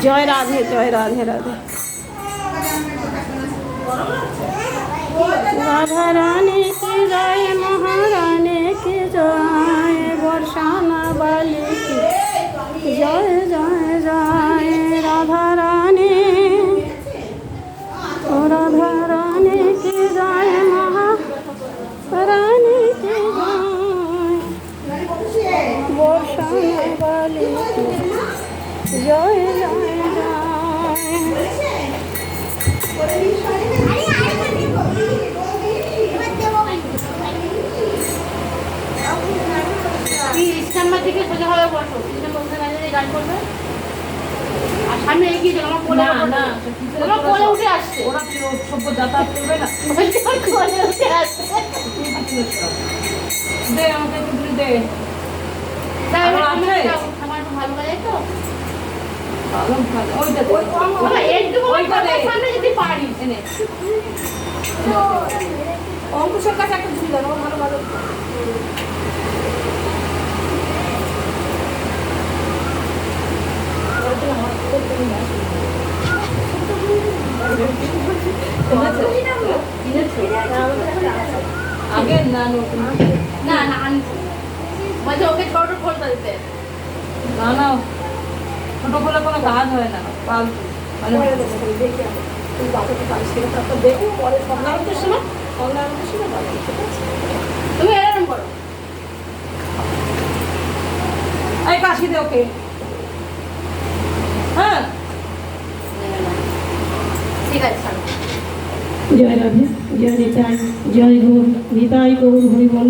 জয় রাধে, জয় রাধে রাধে। রাধা রানী কি জয়, মহারানী কি জয়, বর্ষানা বালি কি জয় জয় জয়। রাধা রানী, ও রাধা রানী কি জয়, মহারানী কি জয়, বর্ষানা বালি কি জয় জয় জয়। ইস্টাম্বার থেকে সোজা হবে বসো, গান করবে আর সামনে এগিয়ে যাও। আমার কোলে না, কোলে উঠে আসছে, ওরা সভ্য যাতায়াত করবে না, কোলে উঠে আসছে। দে আমাকে একটু দে, আমার ভালো লাগে তো সামনে যদি পারি এনে অঙ্কুশের কাছে একটা ঝুল দেন, ভালো ভালো। আগে না না না মাঝে ওকে ছোট খোলতে দিতে না না, ছোট খোলা কোনো কাজ হয় না, তুমি এরকম করো। এই কাশি দে ওকে, হ্যাঁ ঠিক আছে। জয় রাধে, জয় নিতাই, জয় গৌর নিতাই গৌর হরি বল।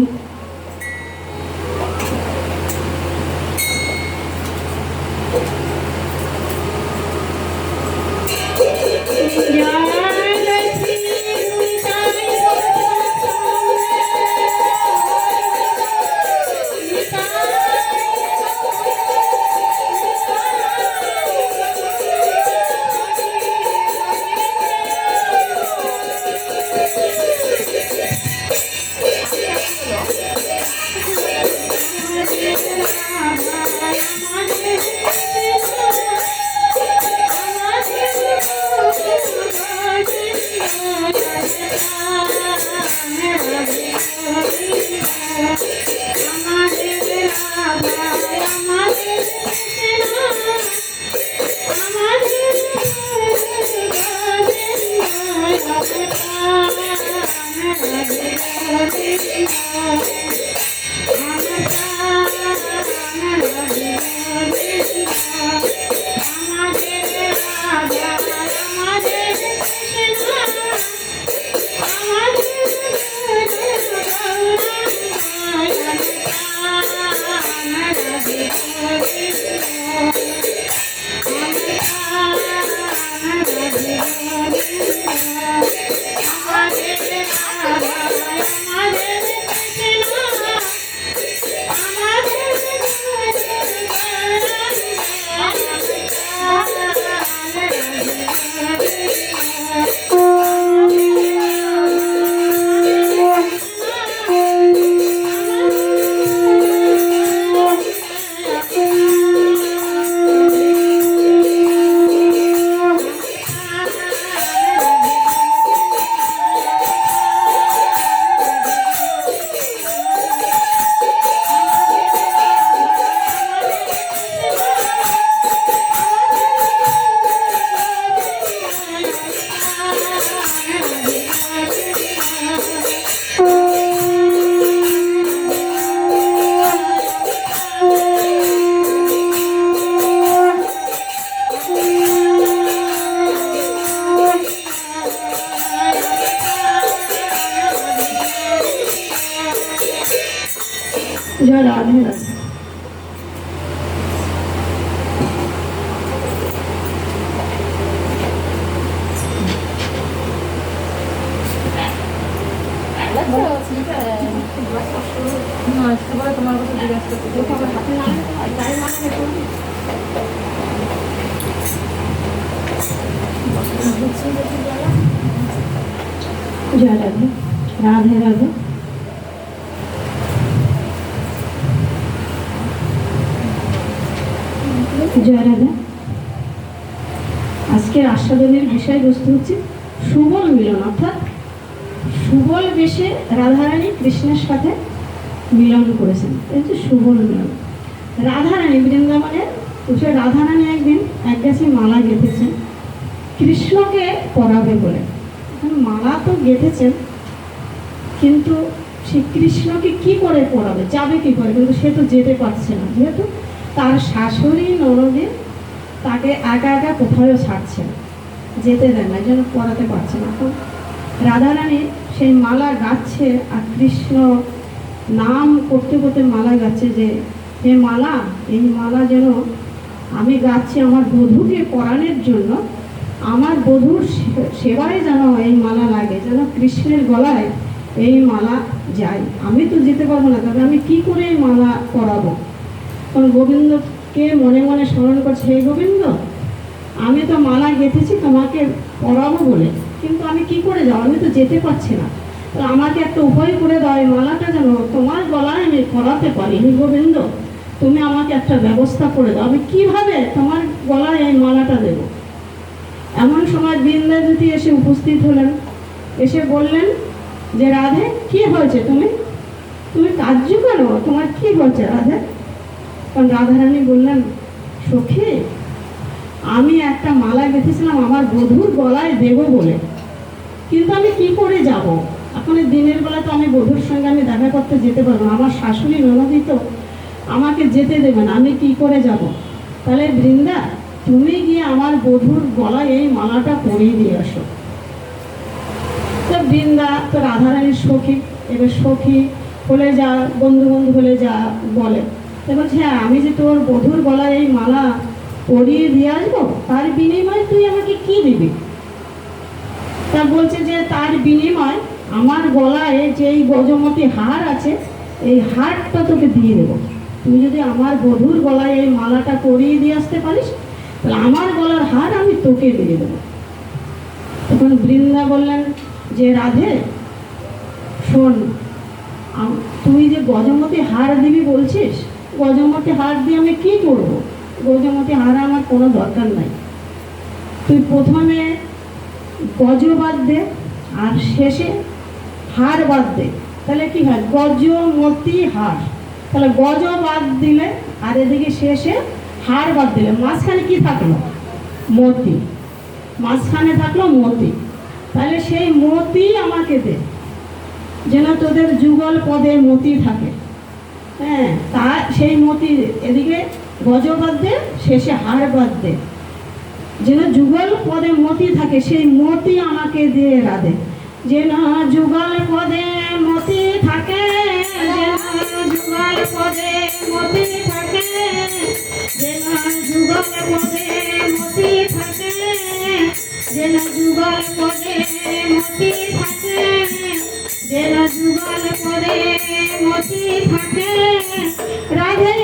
जय राधे राधे। তোমার কথা জিজ্ঞাসা जय राधे राधे राधे। जय राधे। আজকের আস্বাদনের বিষয়বস্তু হচ্ছে সুবল মিলন, অর্থাৎ সুবল বেশে রাধারানী কৃষ্ণের সাথে মিলন করেছেন, এই হচ্ছে সুবল মিলন। রাধারানী বৃন্দাবনে বসে রাধারানী একদিন এক গাছে মালা গেঁথেছেন কৃষ্ণকে পরাবে বলে। এখন মালা তো গেঁথেছেন, কিন্তু সে কৃষ্ণকে কি করে পরাবে, যাবে কি করে, কিন্তু সে তো যেতে পারছে না, যেহেতু তার শাশুড়ি ননদে তাকে একা একা কোথাও ছাড়ছে না, যেতে দেয় না, এই জন্য পড়াতে পারছে না। এখন রাধারানী সেই মালা গাচ্ছে আর কৃষ্ণ নাম করতে করতে মালা গাচ্ছে যে হে মালা, এই মালা যেন আমি গাচ্ছি আমার বধূকে পরানোর জন্য, আমার বধূর সেবায় যেন এই মালা লাগে, যেন কৃষ্ণের গলায় এই মালা যায়। আমি তো যেতে পারবো না, তবে আমি কি করে এই মালা পরাবো? কারণ গোবিন্দকে মনে মনে স্মরণ করছে, হে গোবিন্দ, আমি তো মালা গেঁথেছি তোমাকে পরাবো বলে, কিন্তু আমি কি করে যাবো, আমি তো যেতে পারছি না, তো আমাকে একটা উপায় করে দাও, এই মালাটা যেন তোমার গলায় আমি পরাতে পারি। হে গোবিন্দ, তুমি আমাকে একটা ব্যবস্থা করে দাও, আমি কিভাবে তোমার গলায় এই মালাটা দেব? এমন সময় বৃন্দাবতী এসে উপস্থিত হলেন, এসে বললেন যে রাধে, কি হয়েছে, তুমি তুমি কার্য কেন, তোমার কি হয়েছে রাধে? কারণ রাধারানী বললেন, সখী, আমি একটা মালা গেঁথেছিলাম আমার বধূর গলায় দেব বলে, কিন্তু আমি কি করে যাব? এখন এই দিনের বেলা তো আমি বধূর সঙ্গে আমি দেখা করতে যেতে পারবো না, আমার শাশুড়ি ননদি তো আমাকে যেতে দেবে না, আমি কি করে যাব? তাহলে বৃন্দা, তুমি গিয়ে আমার বধূর গলায় এই মালাটা পরিয়ে দিয়ে আসো। তো বৃন্দা তো রাধারানীর সখী, এবার সখী হলে যা, বন্ধু বন্ধু হলে যা বলে, তো বলছে হ্যাঁ, আমি যে তোর বধূর গলায় এই মালা পরিয়ে দিয়ে আসবো, তার বিনিময়ে তুই আমাকে কি দিবি? তা বলছে যে তার বিনিময় আমার গলায় যে এই গজমতি হার আছে, এই হারটা তোকে দিয়ে দেবো, তুই যদি আমার বধূর গলায় এই মালাটা পরিয়ে দিয়ে আসতে পারিস, তাহলে আমার গলার হার আমি তোকে দিয়ে দেবো। তখন বৃন্দা বললেন যে রাধে শোন, তুই যে গজমতি হার দিবি বলছিস, গজমতি হার দিয়ে আমি কি করব? গজমতি হার আমার কোনো দরকার নাই, তুই প্রথমে গজ বাদ দে আর শেষে হার বাদ দে, তাহলে কি হয়, গজমতি হার। তাহলে গজ বাদ দিলে আর এদিকে শেষে হার বাদ দিলে মাঝখানে কি থাকলো, মতি, মাঝখানে থাকলো মতি, তাহলে সেই মতি আমাকে দে, যেন তোদের যুগল পদে মতি থাকে। হ্যাঁ, তা সেই মতি এদিকে গজ বাদ দে, শেষে হার বাদ দে, যেন যুগল পদে মতি থাকে, সেই মতি আমাকে দিয়ে রাধে। যেন যুগল পদে মতি থাকে, যেন যুগল পদে মতি থাকে, যেন যুগল পদে মতি থাকে, যেন যুগল পদে মতি থাকে, যেন যুগল পদে মতি থাকে। রাধে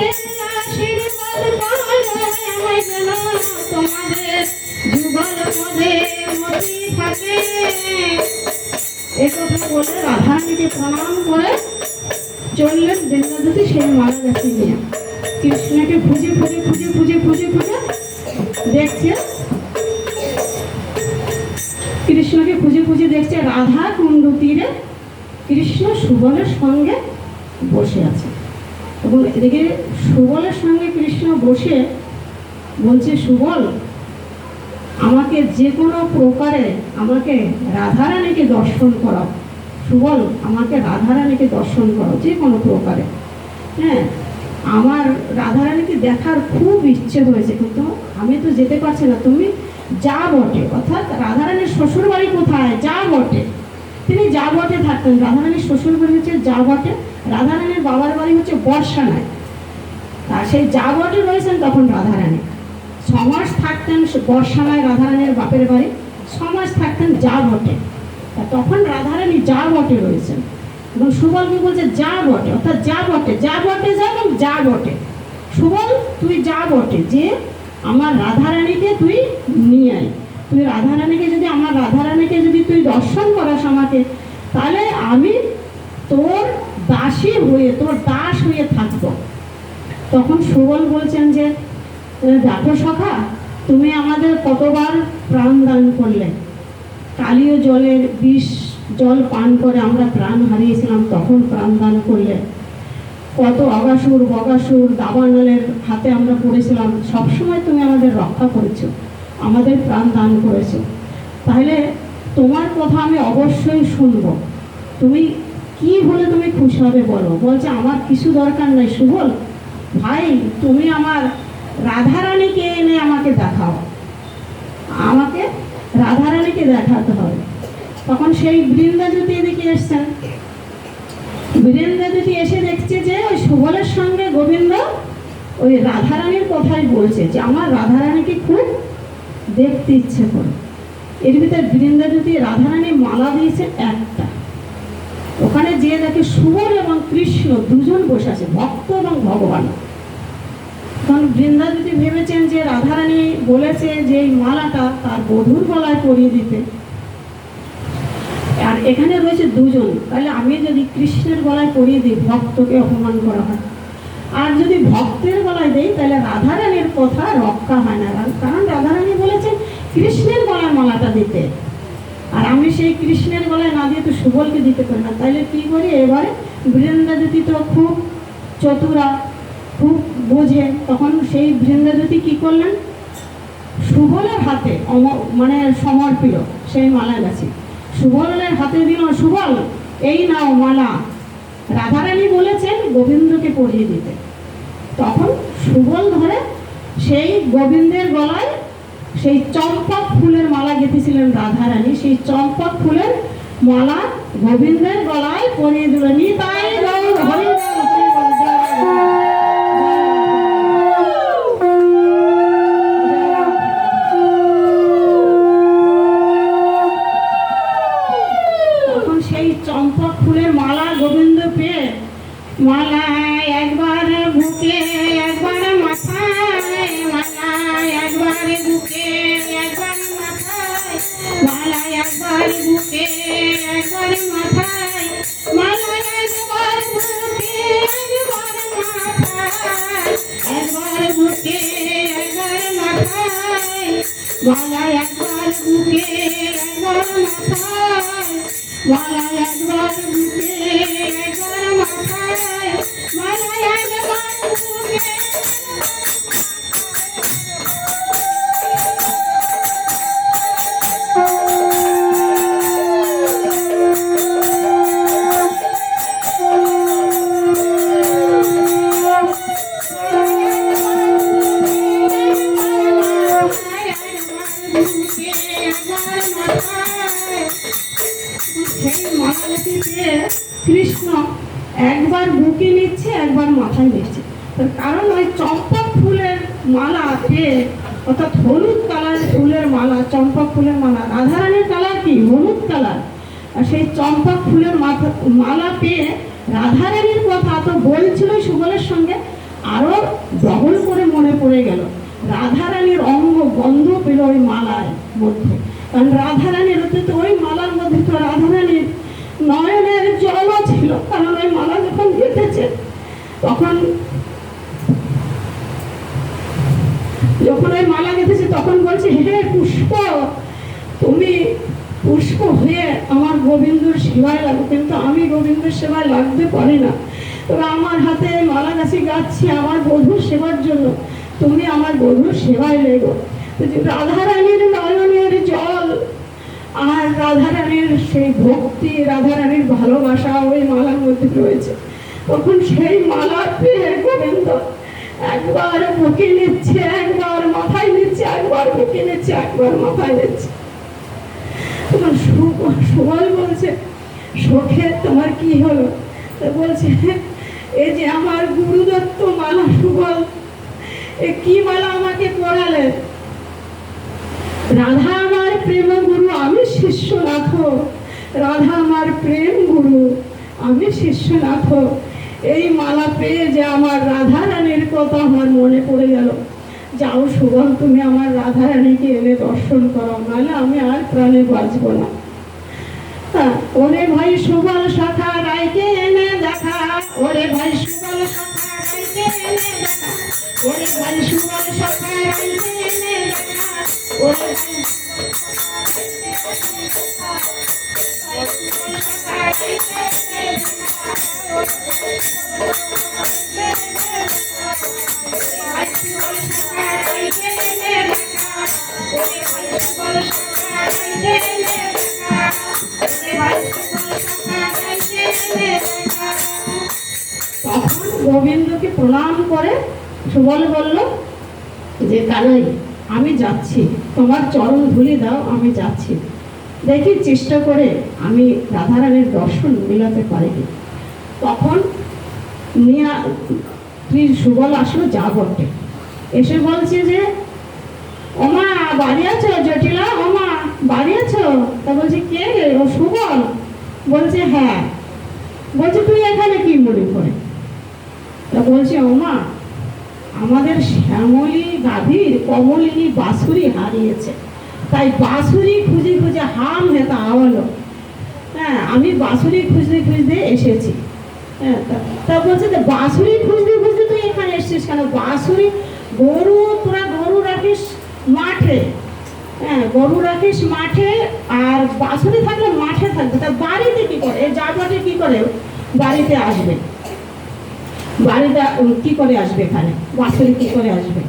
আশীর্বাদ পাওয়া যেন তোমাদের যুগল পদে মতি থাকে। এ কথা বলে রাধারানীকে প্রণাম করে চললেন বৃন্দাবতী সেই মালা গাছে নিয়ে। কৃষ্ণকে খুঁজে খুঁজে খুঁজে খুঁজে খুঁজে খুঁজে দেখছে, কৃষ্ণকে খুঁজে খুঁজে দেখছে রাধা কুণ্ড তীরে কৃষ্ণ সুবলের সঙ্গে বসে আছে। এবং এদিকে সুবলের সঙ্গে কৃষ্ণ বসে বলছে, সুবল, আমাকে যে কোনো প্রকারে আমাকে রাধারানীকে দর্শন করাও, সুবল, আমাকে রাধারানীকে দর্শন করো যে কোনো প্রকারে। হ্যাঁ, আমার রাধারানীকে দেখার খুব ইচ্ছে হয়েছে, কিন্তু আমি তো যেতে পারছি না, তুমি যা বটে, অর্থাৎ রাধারানীর শ্বশুর বাড়ি কোথায়, যা বটে, তিনি যা বটে থাকতেন। রাধারানীর শ্বশুর বাড়ি হচ্ছে যা বটে, রাধারানীর বাবার বাড়ি হচ্ছে বর্ষানায়, আর সেই যা বটে রয়েছেন তখন রাধারানী। সমাজ থাকতেন বর্ষানায় রাধারানীর বাপের বাড়ি, সমাজ থাকতেন যা বটে, তা তখন রাধারানী যা বটে রয়েছেন। এবং সুবলকে বলছে যা বটে, অর্থাৎ যা বটে, যা বটে যা, এবং যা বটে, সুবল তুই যা বটে, যে আমার রাধারানীকে তুই নিয়ে আয়, তুই রাধারানীকে যদি, আমার রাধারানীকে যদি তুই দর্শন করাস আমাকে, তাহলে আমি তোর দাসী হয়ে, তোর দাস হয়ে থাকবো। তখন সুবল বলছেন যে দেখো সখা, তুমি আমাদের কতবার প্রাণ দান করলে। কালীয় জলের বিষ জল পান করে আমরা প্রাণ হারিয়েছিলাম, তখন প্রাণ দান করলে। কত অগাসুর বগাসুর দাবানলের হাতে আমরা পড়েছিলাম, সবসময় তুমি আমাদের রক্ষা করেছো, আমাদের প্রাণ দান করেছো। তাহলে তোমার কথা আমি অবশ্যই শুনবো। তুমি কি বলে তুমি খুশি হবে বলো। বলছে আমার কিছু দরকার নাই সুবল ভাই, তুমি আমার রাধারানীকে এনে আমাকে দেখাও, আমাকে রাধারানীকে দেখাতে হবে। তখন সেই বৃন্দাজ্যোতি এদিকে এসছেন। বীরেন্দ্রজ্যোতি এসে দেখছে যে ওই সুবলের সঙ্গে গোবিন্দ ওই রাধারানীর কথাই বলছে, যে আমার রাধারানীকে খুব দেখতে ইচ্ছে করে। এর ভিতরে বীরেন্দ্রজ্যোতি রাধারানী মালা দিয়েছে একটা। ওখানে যে দেখে সুবল এবং কৃষ্ণ দুজন বসে আছে, ভক্ত এবং ভগবান। তখন বৃন্দাজ্যোতি ভেবেছেন যে রাধারানী বলেছে যে এই মালাটা তার বধূর গলায় পরিয়ে দিতে, আর এখানে রয়েছে দুজন, তাহলে আমি যদি কৃষ্ণের গলায় পরিয়ে দিই ভক্তকে অপমান করা হয়, আর যদি ভক্তের গলায় দেই তাহলে রাধারানীর কথা রক্ষা হয় না। কারণ রাধারানী বলেছেন কৃষ্ণের গলায় মালাটা দিতে, আর আমি সেই কৃষ্ণের গলায় না দিয়ে তো সুবলকে দিতে পারি না। তাইলে কি করি, এবারে বৃন্দাজ্যোতি তো খুব চতুরা, খুব বোঝে। তখন সেই বৃন্দাজ্যোতি কি করলেন, সুবলের হাতে মানে সমর্পিত সেই মালা গাছি সুবলের হাতে দিল। সুবল এই নাও মালা, রাধারানী বলেছেন গোবিন্দকে পরিয়ে দিতে। তখন সুবল ধরে সেই গোবিন্দের গলায় সেই চম্পক ফুলের মালা গেঁথেছিলেন রাধারানী, সেই চম্পক ফুলের মালা গোবিন্দের গলায় পরিয়ে দিল। নিতাই গৌর হরি বল, হরি বল, জয় রাধা। তখন সেই চম্পক ফুলের মালা গোবিন্দ পেয়ে, মালা একবার বুকে একবার মাথায়, মালা একবার বুকে একবার মাথায়, মালা একবার বুকে একবার মাথায়, মালা একবার বুকে একবার মাথায়, একবার বুকে একবার মাথায়, মালা একবার বুকে একবার মাথায়, মালা একবার বুকে একবার মাথায়, মালা একবার বুকে। কৃষ্ণ একবার বুকে নিচ্ছে একবার মাথায় নিচ্ছে, তার কারণ ওই চম্পক ফুলের মালা পেয়ে, অর্থাৎ হলুদ কালার ফুলের মালা, চম্পক ফুলের মালা, রাধারানীর কালার কি হলুদ কালার, আর সেই চম্পক ফুলের মালা পেয়ে রাধারানীর কথা তো বলছিল সুবলের সঙ্গে, আরো ডবল করে মনে পড়ে গেল। রাধারানীর অঙ্গ গন্ধ পেল ওই মালার মধ্যে, কারণ রাধারানীর তো ওই মালার মধ্যে তো রাধারানীর নয়নের জলও ছিল, কারণ ওই মালা যখন গেঁথেছে তখন, যখন ওই মালা গেঁথেছে তখন বলছে, হে পুষ্প, তুমি পুষ্প হয়ে আমার গোবিন্দর সেবায় লাগো, কিন্তু আমি গোবিন্দর সেবায় লাগতে পারি না, তবে আমার হাতে মালা গাছি গাচ্ছি আমার বধূর সেবার জন্য, তুমি আমার বধূর সেবায় লেগো। রাধারানীর নয়নের জল আর রাধারানীর সেই ভক্তি, রাধারানীর ভালোবাসা ওই মালার মধ্যে রয়েছে। তখন সেই মালা পেয়ে গোবিন্দ একবার বুকে নিচ্ছে, একবার মাথায় নিচ্ছে, একবার বুকে নিচ্ছে, একবার মাথায় নিচ্ছে। তখন সুবল বলছে, সখে তোমার কি হলো? বলছে, এই যে আমার গুরুদত্ত মালা সুবল, এ কি মালা আমাকে পড়ালেন? রাধা আমার প্রেম গুরু, আমি শিষ্যনাথ, রাধা আমার প্রেম গুরু, আমি শিষ্যনাথ। এই মালা পেয়ে যে আমার রাধা রানীর কথা আমার মনে পড়ে গেল। যাও সুবল, তুমি আমার রাধা রানীকে এনে দর্শন করো, নাহলে আমি আর প্রাণে বাঁচবো না। ওরে ভাই সুবল শাখা রায়কে এনে দেখা, ওরে ভাই সুবল শাখা রায়কে এনে দেখা, ওরে ভাই সুবল শাখা রায়কে এনে দেখা, তখন গোবিন্দকে প্রণাম করে সুবল বলল যে কানাই, আমি যাচ্ছি, তোমার চরণ ধুলি দাও, আমি যাচ্ছি, দেখি চেষ্টা করে আমি রাধারানীর দর্শন মিলাতে পারি কি। তখন সুবল আসলো যা বটে, এসে বলছে যে ওমা বাড়ি আছো জটিলা, ওমা বাড়ি আছো? তা বলছে কে রে? ও সুবল। বলছে হ্যাঁ। বলছে তুই এখানে কি মনে করে? তা বলছে ওমা, আমাদের শ্যামলী গাভীর কমলিনী বাঁশুরি হারিয়েছে, তাই বাঁশুরি খুঁজে খুঁজে হাম হেতা আওয়ালো। হ্যাঁ, আমি বাঁশুরি খুঁজতে খুঁজতে এসেছি। হ্যাঁ, তা বলছে যে বাঁশুরি খুঁজতে খুঁজতে তুই এখানে এসেছিস কেন? বাঁশুরি গরু, তোরা গরু রাখিস মাঠে, হ্যাঁ গরু রাখিস মাঠে, আর বাঁশুরি থাকলে মাঠে থাকবে, তা বাড়িতে কি করে? যা বটে কি করে বাড়িতে আসবে? বাড়িতে কি করে আসবে? এখানে বাঁশুরি কি করে আসবে?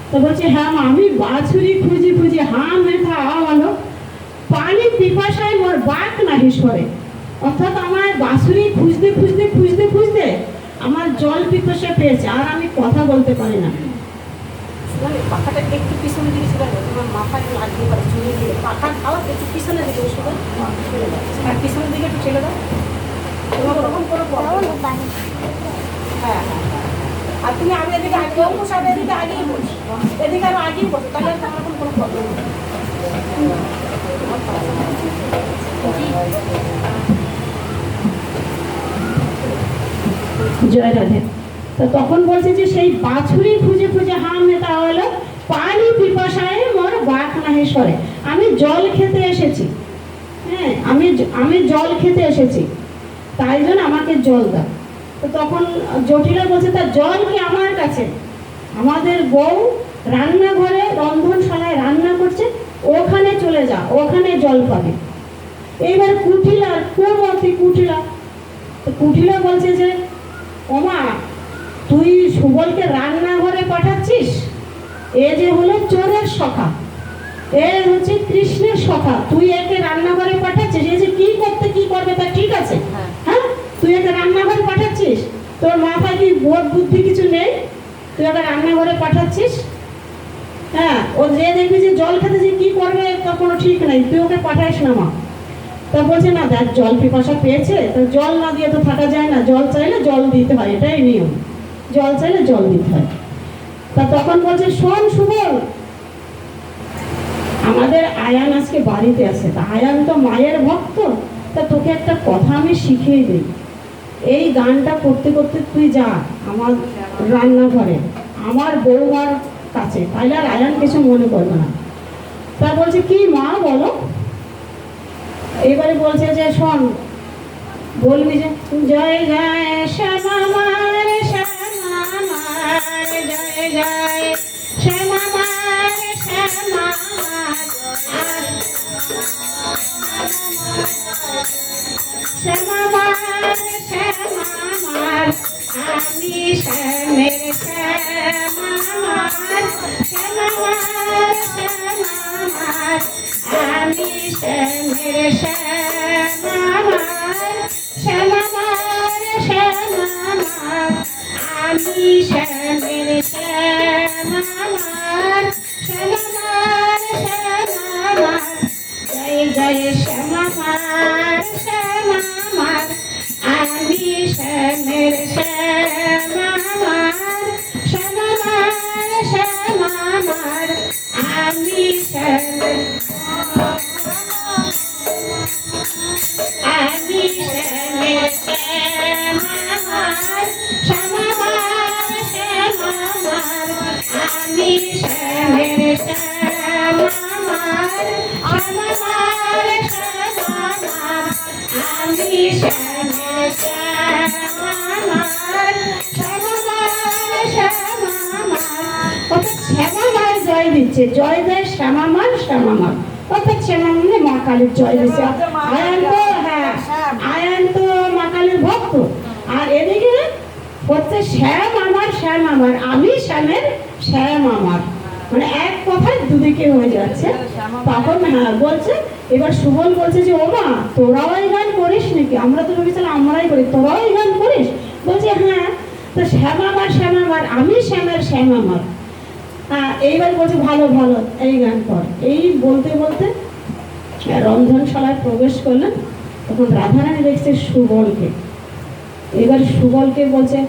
তো বলছে হ্যাঁ মা, আমি বাঁশুরি খুঁজি খুঁজি হাম হেথা আওয়ালো, পানি পিপাসায় মোর বাক নাহি সরে। অর্থাৎ আমার বাঁশুরি খুঁজতে খুঁজতে খুঁজতে খুঁজতে আমার জল পিপাসা পেয়েছে, আর আমি কথা বলতে পারি না। পাখাটা একটু পিছনে দিকে ছিল, তোমার মাথায় লাগতে পারে চুলে দিয়ে পাখা খাওয়া একটু পিছনে দিকে ওষুধ ছেড়ে দাও, আর পিছনের দিকে একটু ছেড়ে দাও, তোমার ওরকম করে হ্যাঁ হ্যাঁ। আর তুমি আমি এদিকে আগেও বসো, আর এদিকে আগেই বসো, এদিকে আরো আগেই বসো, তাহলে তোমার কোনো প্রবলেম নেই। জয় রাধে। তো তখন বলছে যে সেই বাছুরি খুঁজে খুঁজে হাম হেতা হলো, পানি পিপাসায় মোর বাক নাহি সরে। আমি জল খেতে এসেছি, হ্যাঁ আমি জল খেতে এসেছি, তাই জন্য আমাকে জল দাও। তো তখন জটিলা বলছে তার জল কি আমার কাছে? আমাদের বউ রান্নাঘরে রন্ধনশালায় রান্না করছে, ওখানে চলে যা, ওখানে জল পাবে। এইবার কুটিলার কুমতি কুটিলা, তো কুটিলা বলছে যে ওমা, তুই সুবলকে রান্নাঘরে পাঠাচ্ছিস? এ যে হলো চোরের সখা, এ হচ্ছে কৃষ্ণের সখা, তুই একে রান্নাঘরে পাঠাচ্ছিস? এ যে কি করতে কি করবে তা ঠিক আছে, হ্যাঁ তুই একে রান্নাঘরে পাঠাচ্ছিস? তোর মাথায় কি বোধ বুদ্ধি কিছু নেই? তুই একে রান্নাঘরে পাঠাচ্ছিস? হ্যাঁ, ও যে দেখবি যে জল খেতে যে কি করবে তা কোনো ঠিক নাই, তুই ওকে পাঠাইস না মা। তা বলছে না দেখ, জল পিপাসা পেয়েছে, তো জল না দিয়ে তো থাকা যায় না, জল চাইলে জল দিতে হয়, এটাই নিয়ম, জল চাইলে জল দিতে হয়। তা তখন বলছে শোন সুবল, আমাদের আয়ান আজকে বাড়িতে আছে, তা আয়ান তো মায়ের ভক্ত, তা তোকে একটা কথা আমি শিখিয়ে দিই। এই গানটা করতে করতে তুই যা আমার রান্নাঘরে আমার বৌমার কাছে, তাইলে আর আয়ান কিছু মনে করবে না। তা বলছে কি মা বলো? এবারে বলছে যে শোন, বলবি যে জয় জয় শ্যামামার শ্যামামার, জয় জয় শ্যামামার শ্যামামার, শ্যামামার শ্যামামার, আমি শ্যামের শ্যামামার, শ্যামামার শ্যামামার, আমি শ্যামের শ্যামামার, শ্যামামার শ্যামামার, আমি শ্যামের শ্যামামার, শ্যামামার শ্যামামার, জয় জয় শ্যামামার শ্যামামার, আমি শ্যামের শ্যামামার, শ্যামামার শ্যামামার, আমি শ্যামের, আমি শ্যামের শ্যামামার, শ্যামামার শ্যামামার, আমি শ্যামের শ্যামামার, শ্যামামার শ্যামামার, আমি শ্যামের শ্যামামার, শ্যামামার শ্যামামার। অর্থাৎ শ্যামামার জয় দিচ্ছে, জয় জয় শ্যামামার আমার, অর্থাৎ শ্যামা মানে মা কালীর জয় হয়েছে। আয়ান তো হ্যাঁ, আয়ান তো মা কালীর ভক্ত, আর এদিকে হচ্ছে শ্যাম আমার, শ্যাম আমার, আমি শ্যামের, শ্যাম আমার, মানে এক কথায় দুদিকে হয়ে যাচ্ছে। তখন হ্যাঁ বলছে, এবার সুবল বলছে যে ও মা তোরাও এই গান করিস নাকি? আমরা তো ভেবেছিলাম আমরাই করি, তোরাও এই গান করিস? বলছে হ্যাঁ। তো শ্যাম আমার, শ্যাম আমার, আমি শ্যামের, শ্যাম আমার। হ্যাঁ, এইবার বলছে ভালো ভালো এই গান কর। এই বলতে বলতে রন্ধনশালায় প্রবেশ করলেন। তখন রাধারানী দেখছে সুবলকে। এবার সুবলকে বলছে,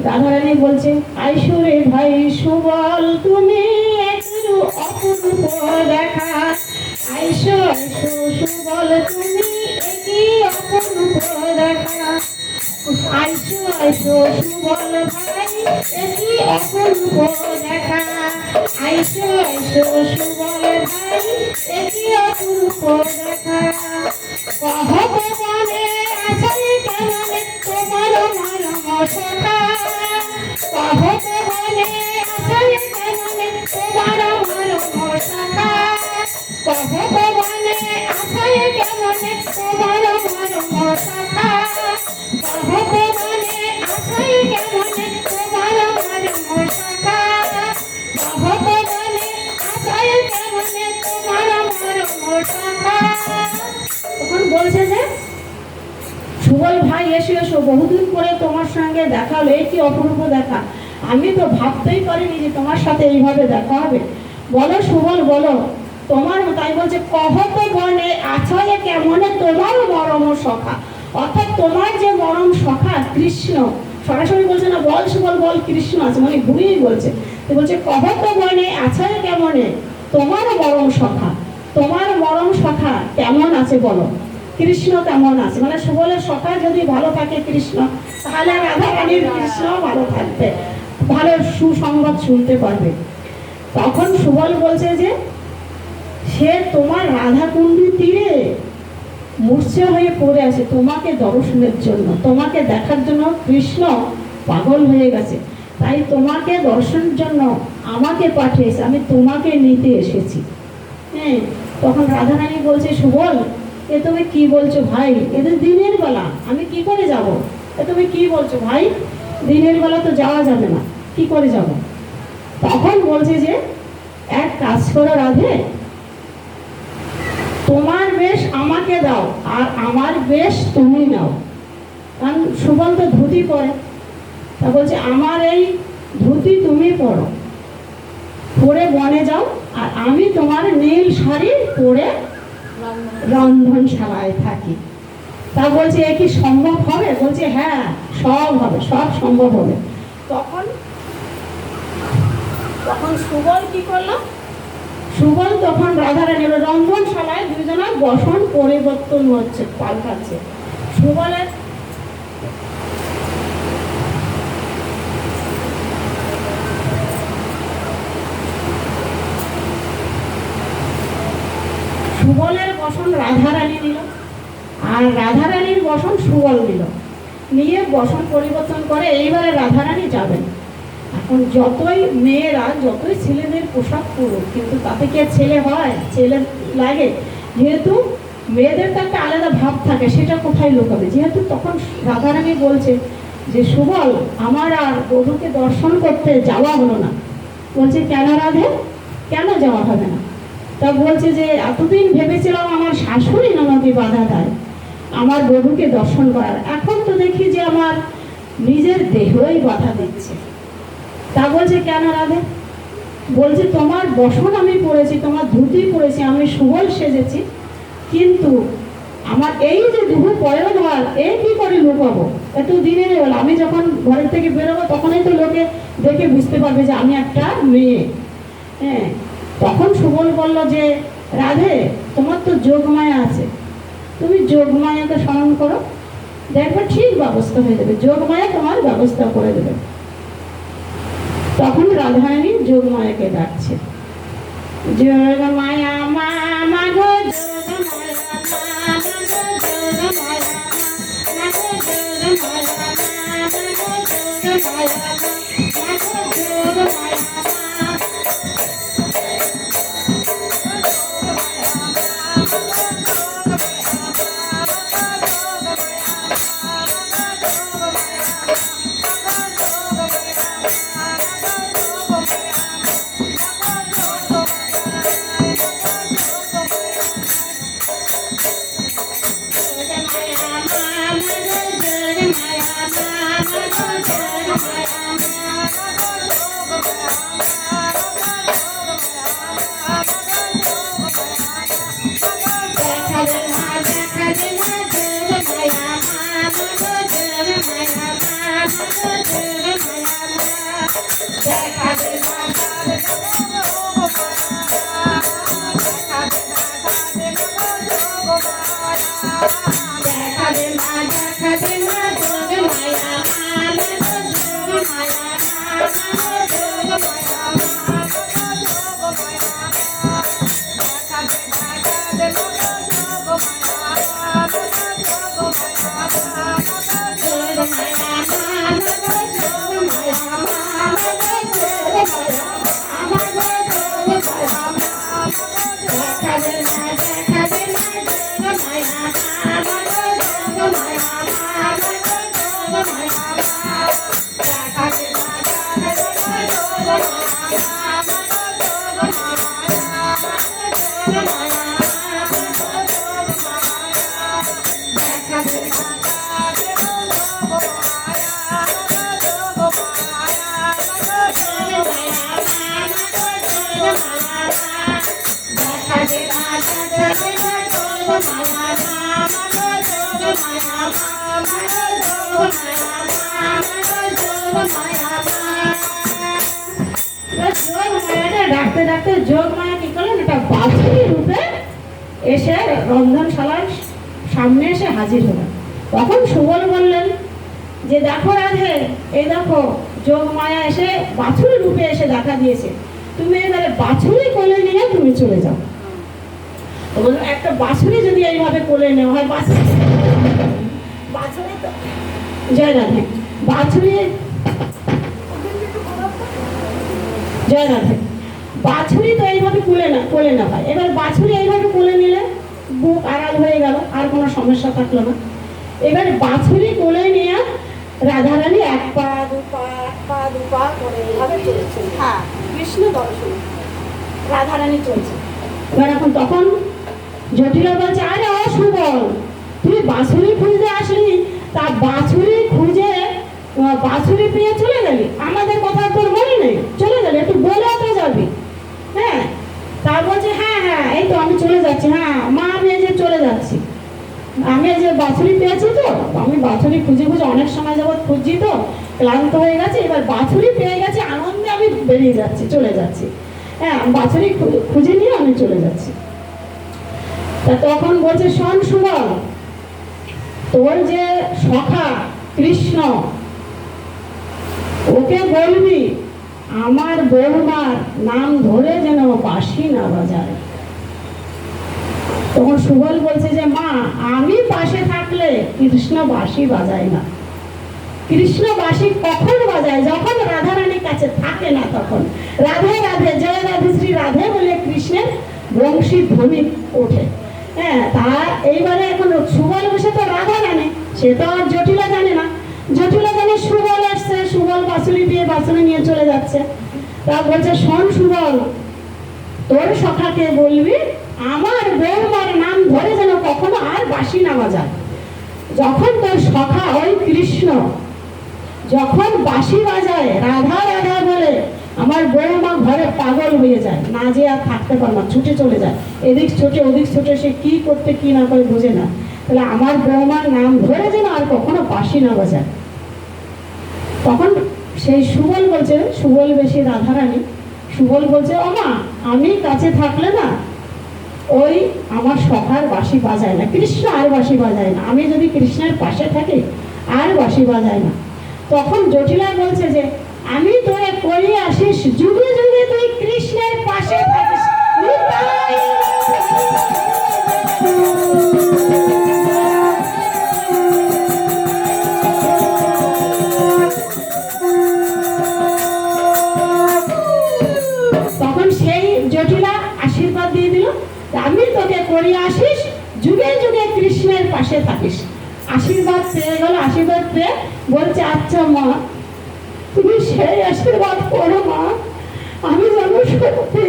রাধারানী বলছে আইসো রে ভাই সুবল তুমি একটু অপূর্ব দেখা, আইসো আইসো সুবল তুমি একই অপূর্ব দেখা, আইসো আইসো সুবল ভাই একই অপূর্ব দেখা, আইসো আইসো সুবল ভাই একই অপূর্ব দেখা, কহবনে আছাই কেমনে তোমার মরম সখা, কহবনে আছাই কেমনে তোমার মরম সখা, কহবনে আছাই কেমনে তোমার মরম সখা, কহবনে আছাই কেমনে তোমার মরম সখা, কহবনে আছাই কেমনে তোমার মরম সখা। তখন বলছে যে সুবল ভাই এসো এসো, বহুদিন পরে তোমার সঙ্গে দেখা হলো, এই কি অপূর্ব দেখা, আমি তো ভাবতেই পারিনি যে তোমার সাথে এইভাবে দেখা হবে। বলো সুবল বলো তোমার, তাই বলছে কহত বনে আছায় কেমনে তোমার মরম সখা, অর্থাৎ তোমার যে মরম সখা কৃষ্ণ, সরাসরি বলছে না বল সুবল বল কৃষ্ণ আছে, মানে ঘুরিয়েই বলছে। তো বলছে কহত বনে আছায় কেমনে তোমার মরম সখা, তোমার মরম সখা কেমন আছে বলো, কৃষ্ণ কেমন আছে, মানে সুবলের সখা যদি ভালো থাকে কৃষ্ণ, তাহলে রাধারানীর কৃষ্ণ ভালো থাকবে, ভালো সুসংবাদ শুনতে পারবে। তখন সুবল বলছে যে সে তোমার রাধাকুণ্ডী তীরে মূর্ছা হয়ে পড়ে আছে তোমাকে দর্শনের জন্য, তোমাকে দেখার জন্য কৃষ্ণ পাগল হয়ে গেছে, তাই তোমাকে দর্শনের জন্য আমাকে পাঠিয়েছে, আমি তোমাকে নিতে এসেছি। হ্যাঁ, তখন রাধারানী বলছে সুবল এ তুমি কি বলছো ভাই, এ তো দিনের বেলা, আমি কি করে যাব, এ তুমি কি বলছো ভাই, দিনের বেলা তো যাওয়া যাবে না, কি করে যাব? তখন বলছে যে এক কাজ করো রাধে, তোমার বেশ আমাকে দাও আর আমার বেশ তুমি নাও, কারণ সুবল তো ধুতি পরে, তা বলছে আমার এই ধুতি তুমি পরো, পরে বনে যাও, আর আমি তোমার নীল শাড়ি পরে রন্ধনশালায় থাকি। তা বলছে এ কি সম্ভব হবে? বলছে হ্যাঁ সব হবে, সব সম্ভব হবে। তখন সুবল কি করলো, সুবল তখন রাধারানীর রন্ধনশালায় দুজনের বসন পরিবর্তন হচ্ছে, পাল্টাচ্ছে। সুবলের সুবলের বসন রাধারানী নিল, আর রাধারানীর বসন সুবল নিল, নিয়ে বসন পরিবর্তন করে এইবারে রাধারানী যাবেন। এখন যতই মেয়েরা যতই ছেলেদের পোশাক পরুক, কিন্তু তাতে কি ছেলে হয়, ছেলে লাগে, যেহেতু মেয়েদের তো একটা আলাদা ভাব থাকে, সেটা কোথায় লুকাবে, যেহেতু তখন রাধারানী বলছে যে সুবল আমার আর বধূকে দর্শন করতে যাওয়া হলো না। বলছে কেন রাধে, কেন যাওয়া হবে না? তা বলছে যে এতদিন ভেবেছিলাম আমার শাশুড়ি আমাকে বাধা দেয় আমার বধূকে দর্শন করার, এখন তো দেখি যে আমার নিজের দেহই বাধা দিচ্ছে। তা বলছে কেন রাধে? বলছে তোমার বসন আমি পরেছি, তোমার ধুতি পরেছি, আমি সুবল সেজেছি, কিন্তু আমার এই যে দুহু পয়নবার এই কি করে লুকাবো, এত দিনের বেলা আমি যখন ঘরের থেকে বেরোবো তখনই তো লোকে দেখে বুঝতে পারবে যে আমি একটা মেয়ে। হ্যাঁ, তখন সুবল বলল যে রাধে তোমার তো যোগমায়া আছে, তুমি যোগমায়াকে স্মরণ করো, দেখবে ঠিক ব্যবস্থা হয়ে যাবে, যোগমায়া তোমার ব্যবস্থা করে দেবে। তখন রাধারানী যোগমায়াকে ডাকছে, যোগমায়া মা মা গো যোগমায়া মা গো যোগমায়া মা গো যোগমায়া মা গো যোগমায়া মা গো যোগমায়া ডাকতে ডাকতে যোগ মায়া কি করলেন, একটা বাছুরি রূপে এসে রন্ধনশালার সামনে এসে হাজির হলেন। তখন সুবল বললেন যে দেখো রাধে, এই দেখো যোগ মায়া এসে বাছুরি রূপে এসে দেখা দিয়েছে, তুমি এবারে বাছুরি কোলে নিয়ে তুমি চলে যাও। তো বললো একটা বাছুরি যদি এইভাবে কোলে নেওয়া হয়, বাছুরি তো জয় রাধে, বাছুরি জয় রাধে, বাছুরি তো এইভাবে কোলে না হয়। এবার বাছুরি এইভাবে কোলে নিলে বুক আড়াল হয়ে গেল, আর কোনো সমস্যা থাকলো না। এবার বাছুরি কোলে নিয়ে রাধারানী এক পা দু পা করে এইভাবে চলেছে। হ্যাঁ, কৃষ্ণ দর্শন রাধারানী চলছে। এবার এখন তখন জটিলা বলছে, আরে ও সুবল, তুই বাছুরি খুঁজতে আসলি, তা বাছুরি খুঁজে বাছুরি পেয়ে চলে গেলি, আমাদের কথা তোর মনে নেই, চলে গেলি, একটু বলে তো যাবি। হ্যাঁ, তা বলছে হ্যাঁ হ্যাঁ এই তো আমি চলে যাচ্ছি, হ্যাঁ মা আমি এই যে চলে যাচ্ছি, আমি এই যে বাছুরি পেয়েছি, তো আমি বাছুরি খুঁজে খুঁজে অনেক সময় যাবত খুঁজছি, তো ক্লান্ত হয়ে গেছে, এবার বাছুরি পেয়ে গেছে, আনন্দে আমি বেরিয়ে যাচ্ছি, চলে যাচ্ছি। হ্যাঁ, বাছুরি খুঁজে নিয়ে আমি চলে যাচ্ছি। তা তখন বলছে, শোন সুবল, তোর যে সখা কৃষ্ণ, ওকে বলবি আমার বৌমার নাম ধরে যেন বাঁশি না বাজায়। তখন সুবল বলছে যে মা, আমি পাশে থাকলে কৃষ্ণ বাঁশি বাজায় না। কৃষ্ণ বাঁশি কখন বাজায়? যখন রাধারানীর কাছে থাকে না তখন। রাধে রাধে, জয় রাধে শ্রী রাধে বলে কৃষ্ণের বংশী ধ্বনি ওঠে। হ্যাঁ, তা এইবারে এখন সুবল বসে তো রাধারানী, সে তো আর জটিলা জানে না। জটিলা জানে সুবল আসছে, সুবল বাঁশুরি দিয়ে বাঁশুরি নিয়ে চলে যাচ্ছে। তা বলছে, শোন সুবল, তোর সখাকে বলবি আমার বৌমার নাম ধরে যেন কখনো আর বাঁশি না বাজায়। যখন তোর সখা ওই কৃষ্ণ যখন বাঁশি বাজায় রাধা রাধা বলে, আমার বৌমা ঘরে পাগল হয়ে যায়, না যে আর থাকতে পারে না, ছুটে চলে যায়, এদিক ছুটে ওদিক ছুটে, সে কি করতে কি না করে বোঝে না। তাহলে আমার বৌমার নাম ধরে যেন আর কখনো বাঁশি না বাজায়। তখন সেই সুবল বলছে, সুবল বেশি রাধারানী, সুবল বলছে, ও মা, আমি কাছে থাকলে না ওই আমার সখার বাঁশি বাজায় না, কৃষ্ণ আর বাঁশি বাজায় না, আমি যদি কৃষ্ণের পাশে থাকি আর বাঁশি বাজায় না। তখন জটিলা বলছে যে আমি তোরে করিয়ে আসিস, যুগে যুগে তুই কৃষ্ণের পাশে থাকিস। তখন সেই জটিলা আশীর্বাদ দিয়ে দিল, আমি তোকে করিয়ে আসিস, যুগে যুগে কৃষ্ণের পাশে থাকিস। আশীর্বাদ পেয়ে গেল, আশীর্বাদ পেয়ে বলছে, আচ্ছা মা, তুমি সেই আশীর্বাদ করো মা, আমি যেন সত্যি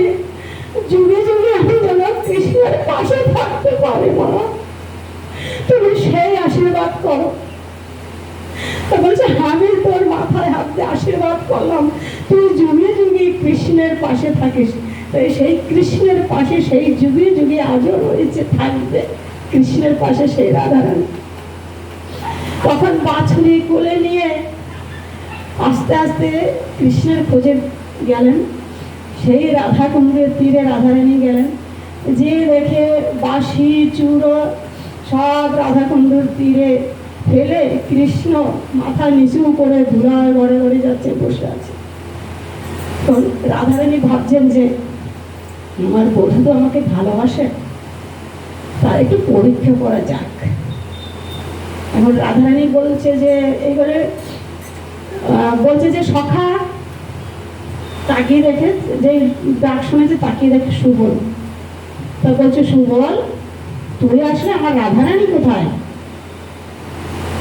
যুগে যুগে আমি যেন কৃষ্ণের পাশে থাকতে পারি মা, তুমি সেই আশীর্বাদ করো। তো বলছে, আমি তোর মাথায় হাত দিয়ে আশীর্বাদ করলাম, তুই যুগে যুগে কৃষ্ণের পাশে থাকিস। তাই সেই কৃষ্ণের পাশে সেই যুগে যুগে আজও রয়েছে, থাকবে কৃষ্ণের পাশে সেই রাধারানী। তখন বাছুরি কোলে নিয়ে আস্তে আস্তে কৃষ্ণের খোঁজে গেলেন। সেই রাধাকুণ্ডের তীরে রাধারানী গেলেন, যে দেখে বাঁশি চূড়ো সব রাধাকুণ্ডের তীরে ফেলে কৃষ্ণ মাথা নিচু করে ধুলায় গড়ে গড়ে যাচ্ছে, বসে আছে। তো রাধারানী ভাবছেন যে আমার বধূ তো আমাকে ভালোবাসে, তার একটু পরীক্ষা করা যাক। এখন রাধারানী বলছে যে এইবারে বলছে যে সখা তাকিয়ে দেখে, যে ডাক শুনেছে তাকিয়ে দেখে সুবল। তা বলছে, সুবল, তুই আসলে আমার রাধারানী কোথায়?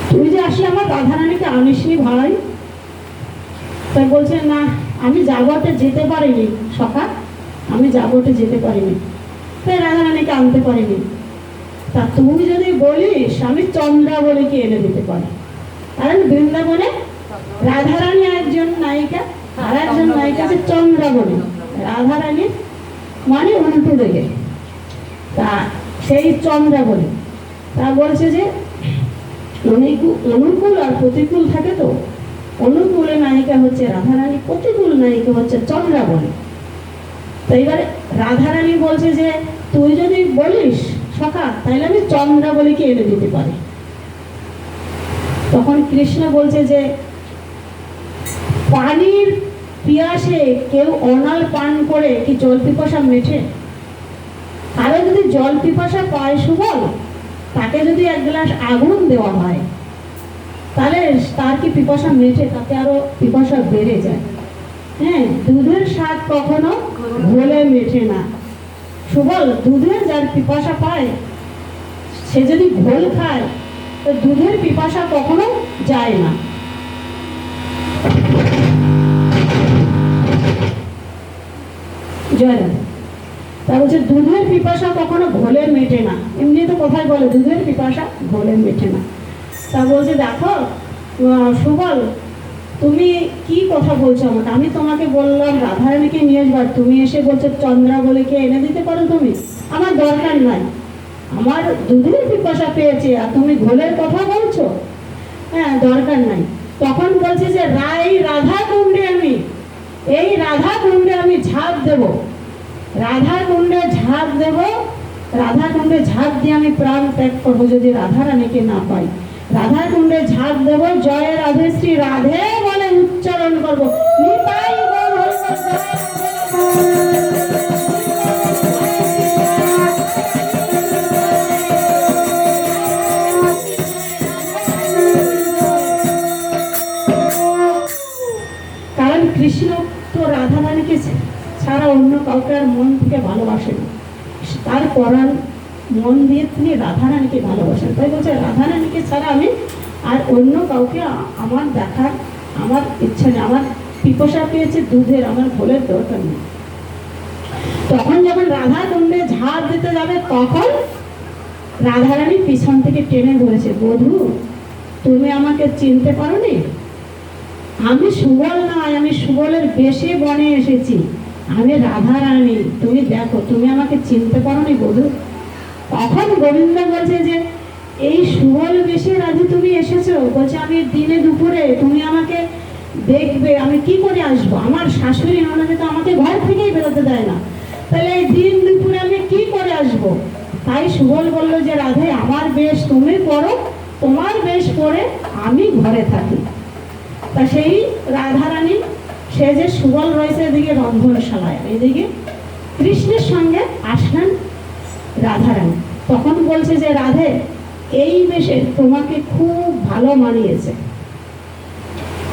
তুই যে আসলে আমার রাধারানীকে আনিসনি ভাই? তাই বলছে, না আমি জাগতে যেতে পারিনি সখা, আমি জাগতে যেতে পারিনি। তাই রাধারানীকে আনতে পারিনি। তা তুই যদি বলিস আমি চন্দ্রাবলীকে এনে দিতে পারি। কারণ বৃন্দাবনে রাধারানী একজন নায়িকা, আর একজন নায়িকা আছে চন্দ্রাবলী। রাধারানী মানে উল্টো দিকে, তা সেই চন্দ্রাবলী। তা বলছে যে অনুকূল আর প্রতিকূল থাকে, তো অনুকূলে নায়িকা হচ্ছে রাধারানী, প্রতিকূল নায়িকা হচ্ছে চন্দ্রাবলী। তো এবারে রাধারানী বলছে যে তুই যদি বলিস সখা তাহলে আমি চন্দ্রাবলীকে এনে দিতে পারি। তখন কৃষ্ণ বলছে যে পানির পিয়াসে কেউ অনাল পান করে কি জল পিপাসা মেটে? কারো যদি জল পিপাসা পায় সুবল, তাকে যদি এক গ্লাস আগুন দেওয়া হয় তাহলে তার কি পিপাসা মেটে? তাতে আরো পিপাসা বেড়ে যায়। হ্যাঁ, দুধের স্বাদ কখনো ঘোলে মেটে না। সুবল, দুধের যার পিপাসা পায় সে যদি ঘোল খায় তো দুধের পিপাসা কখনো যায় না। জয় রাধা। তা বলছে দুধের পিপাসা কখনো ঘোলে মেটে না। এমনি তো কোথায় বলে দুধের পিপাসা ঘোলে মেটে না। তা বলছে দেখো সুবল, তুমি কি কথা বলছো আমাকে? আমি তোমাকে বললাম রাধারানীকে নিয়ে আসবার, তুমি এসে বলছো চন্দ্রাবলীকে এনে দিতে পারো তুমি? আমার দরকার নাই, আমার দুধের পিপাসা পেয়েছে আর তুমি ঘোলের কথা বলছো? হ্যাঁ, দরকার নাই। তখন বলছে যে রাধা কুণ্ডে আমি, এই রাধা কুণ্ডে আমি ঝাঁপ দেব, রাধা কুণ্ডে ঝাঁপ দেব, রাধা কুণ্ডে ঝাঁপ দিয়ে আমি প্রাণ ত্যাগ করবো যদি রাধারানীকে না পাই। রাধা কুণ্ডে ঝাঁপ দেব, জয় রাধে শ্রী রাধে বলে উচ্চারণ করবো। নিতাই গৌর হরি বল, জয় রাধে। কারণ কৃষ্ণ তো রাধারানীকে ছাড়া অন্য কাউকে আর মন থেকে ভালোবাসেন, তার পরাণ মন দিয়ে তিনি রাধারানীকে ভালোবাসেন। তাই বলছে রাধারানীকে ছাড়া আমি আর অন্য কাউকে আমার দেখার আমার ইচ্ছা নেই। আমার পিপাসা পেয়েছে দুধের, আমার ঘোলের দরকার নেই। তখন যখন রাধা কুণ্ডে ঝাঁপ দিতে যাবে তখন রাধারানী পিছন থেকে টেনে ধরেছে, বধূ তুমি আমাকে চিনতে পারোনি? আমি সুবল নয়, আমি সুবলের বেশে বনে এসেছি, আমি রাধারানী। তুমি দেখো, তুমি আমাকে চিনতে পারোনি বধূ? তখন গোবিন্দ বলছে যে এই সুবল বেশে রাধে তুমি এসেছো? বলছে আমি দিনে দুপুরে, তুমি আমাকে দেখবে, আমি কি করে আসবো? আমার শাশুড়ি ননদে তো আমাকে ঘর থেকেই বেরোতে দেয় না, তাহলে এই দিন দুপুরে আমি কি করে আসবো? তাই সুবল বললো যে রাধে আমার বেশ তুমি করো, তোমার বেশ পরে আমি ঘরে থাকি। তা সেই রাধারানী সে যে সুবল রয়েছে এদিকে রন্ধনশালায়, এদিকে কৃষ্ণের সঙ্গে আসলেন রাধারানী। তখন বলছে যে রাধে এই বেশে তোমাকে খুব ভালো মানিয়েছে।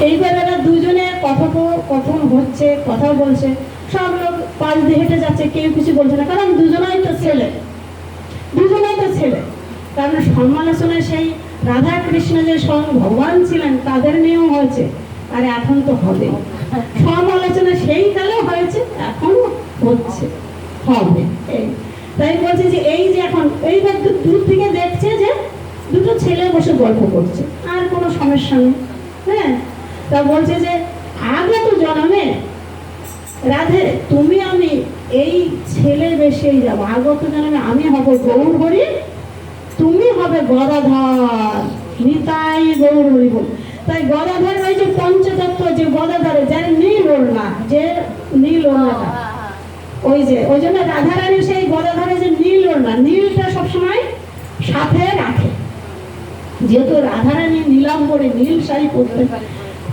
এইবার এরা দুজনে কথোপকথন হচ্ছে, কথা বলছে, সব লোক পাশ দিয়ে হেঁটে যাচ্ছে, কেউ কিছু বলছে না, কারণ দুজনাই তো ছেলে, দুজনাই তো ছেলে। কারণ সমালোচনায় সেই রাধা কৃষ্ণ যে স্বয়ং ভগবান ছিলেন তাদের নিয়েও হয়েছে, আর এখন তো হবে। সমালোচনা সেই কালে হয়েছে, এখনো হচ্ছে, হবে। তাই বলছে যে এই যে এখন এইবার দূর থেকে দেখছে যে দুটো ছেলে বসে গল্প করছে, আর কোনো সমস্যা নেই। হ্যাঁ, তা বলছে যে আগত জন্মে রাধে তুমি আমি এই ছেলে বেশেই যাবো, আগত জন্মে আমি হব গৌর হরি, তুমি হবে গদাধর। নিতাই গৌর হরি বল। তাই গদাধর ওই যে পঞ্চতত্ত্ব, যে গদাধরে যার নীল ওড়না, যে নীল ওড়নাটা, ওই যে ওই জন্য রাধারানী সেই গদাধরে যে নীল ওড়না, নীলটা সবসময় সাথে রাখে, যেহেতু রাধারানী নীলাম্বরে নীল শাড়ি পরতে।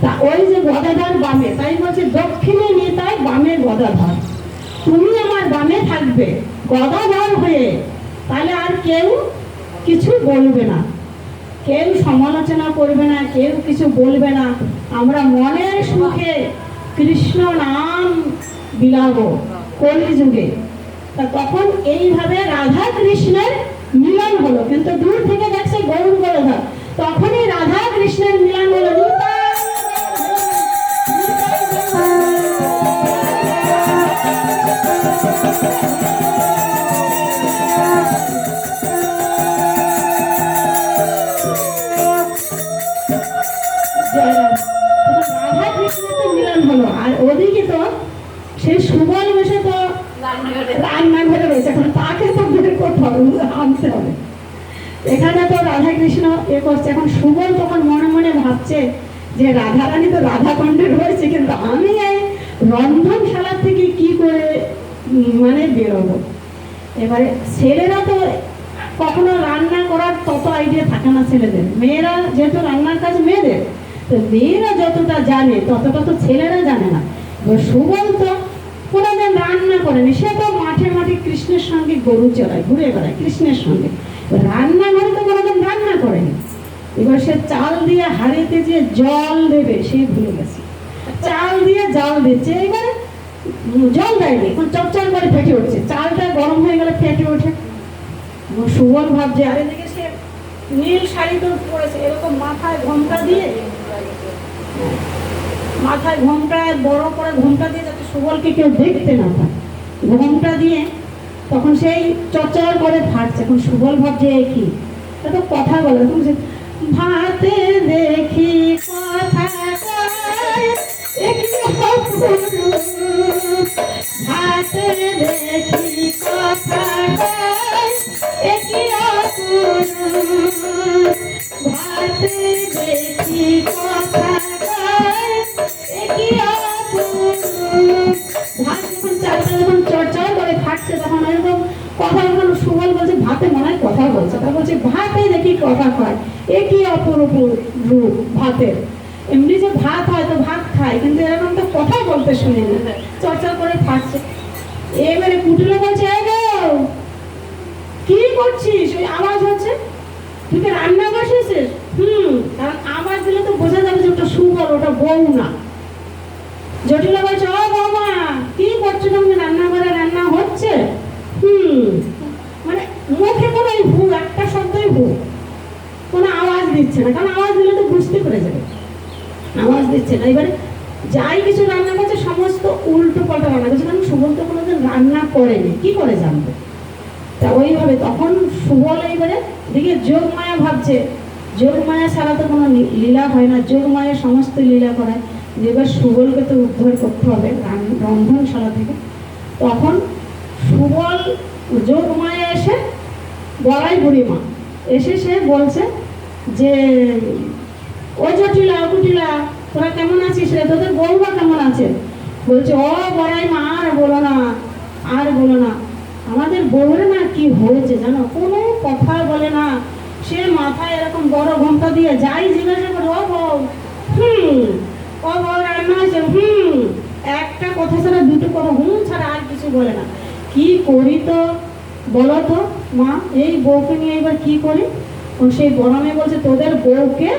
তা ওই যে গদাধর বামে, তাই বলছে দক্ষিণে নিতাই বামে গদাধর, তুমি আমার বামে থাকবে গদাধর হয়ে, তাহলে আর কেউ কিছু বলবে না, কেউ সমালোচনা করবে না, কেউ কিছু বলবে না। আমরা মনের সুখে কৃষ্ণ নাম বিলাবো কলিযুগে। তা তখন এইভাবে রাধা কৃষ্ণের মিলন হলো, কিন্তু দূর থেকে দেখছে গৌর গদাধর, তখনই রাধা কৃষ্ণের মিলন হলো। জানতে হবে। এখানে তো রাধা কৃষ্ণ করছে, এখন সুবল তখন মনে মনে ভাবছে যে রাধারানী তো রাধাকুণ্ডে রয়েছে, কিন্তু আমি এই রন্ধনশালা থেকে কি করে মানে বেরোবো। এবারে ছেলেরা তো কখনো রান্না করার তত আইডিয়া থাকে না ছেলেদের, মেয়েরা যেহেতু রান্নার কাজ মেয়েদের, তো মেয়েরা যতটা জানে ততটা তো ছেলেরা জানে না। এবার সুবল তো কোনোদিন রান্না করেনি, সে তো মাঠে মাঠে কৃষ্ণের সঙ্গে গরু চড়ায়, ঘুরে বেড়ায় কৃষ্ণের সঙ্গে, রান্নাঘরে তো কোনোদিন রান্না করেনি। এবার সে চাল দিয়ে হাঁড়িতে যে জল দেবে সে ভুলে গেছে, চাল দিয়ে জল দিচ্ছে, এবারে জল দেয়নি, এখন চপচপ করে ফেটে উঠছে, চালটা গরম হয়ে গেলে ফেটে ওঠে। সুবল ভাবছে, আর এদিকে সে নীল শাড়ি তো পরেছে, এরকম মাথায় ঘোমটা দিয়ে, মাথায় ঘোমটা বড় করে ঘোমটা দিয়ে যাতে সুবলকে কেউ দেখতে না পায়, ঘোমটা দিয়ে তখন সেই চরচর করে ফাটছে। এখন সুবল ভাবছে কি, এত কথা বলে, তখন সে ভাতে দেখি কথা কয়, ভাতে দেখি কথা কয়, ভাতে দেখি কথা কয়, ভাত যখন চালটা যখন চরচর করে ফাটছে তখন এরকম কথা বলল। সুবল বলছে ভাতে মনে হয় কথা বলছে, তা বলছে ভাতে দেখি কথা কয়, এ কি অপরূপ রূপ ভাতের। এমনি যে ভাত হয় তো ভাত খায়, কিন্তু এরকম তো কথা বলতে শুনি না, চরচর করে ফাটছে। এবারে পুটুলো বলছে, এই গো কি করছিস, ওই আওয়াজ হচ্ছে, তুই কি রান্না বসেছিস? কারণ আওয়াজ দিলে তো বোঝা যাবে যে ওটা সুবল, ওটা বউ না। জটিলা বলছে, ও বৌমা কি করছো তুমি, রান্নাঘরে রান্না হচ্ছে? মানে মুখে কোনো হু, একটা শব্দই হু, কোনো আওয়াজ দিচ্ছে না, কারণ আওয়াজ দিলে তো বুঝতে পেরে যাবে, আওয়াজ দিচ্ছে না। এবারে যাই কিছু রান্না করছে সমস্ত উল্টো পাল্টা রান্না করছে, কারণ সুবল তো কোনোদিন রান্না করেনি, কি করে জানবে। তা ওইভাবে তখন সুবল এইবারে দিকে যোগমায়া ভাবছে, যোগমায়া ছাড়া তো কোনো লীলা হয় না, যোগমায়া সমস্ত লীলা করায়, এবার সুবলকে তো উদ্ধার করতে হবে রন্ধনশালা থেকে। তখন সুবল যোগমায়া এসে বড়াই বুড়িমা এসে সে বলছে যে, ও জটিলা কুটিলা তোরা কেমন আছিস রে, তোদের বউরা কেমন আছে? বলছে, ও বড়াই মা আর বলো না, আর বলো না, আমাদের বউরে না কি হয়েছে জানো, কোনো কথা বলে না, সে মাথায় এরকম বড় ঘোমটা দিয়ে যাই জিজ্ঞাসা করে, ও বউ ও বউ রান্না হয়েছে, একটা কথা ছাড়া দুটো কথা ছাড়া আর কিছু বলে না। কি করি তো বলো তো মা, এই বউকে নিয়ে এবার কি করি? সেই বড় মেয়ে বলছে, তোদের বউকে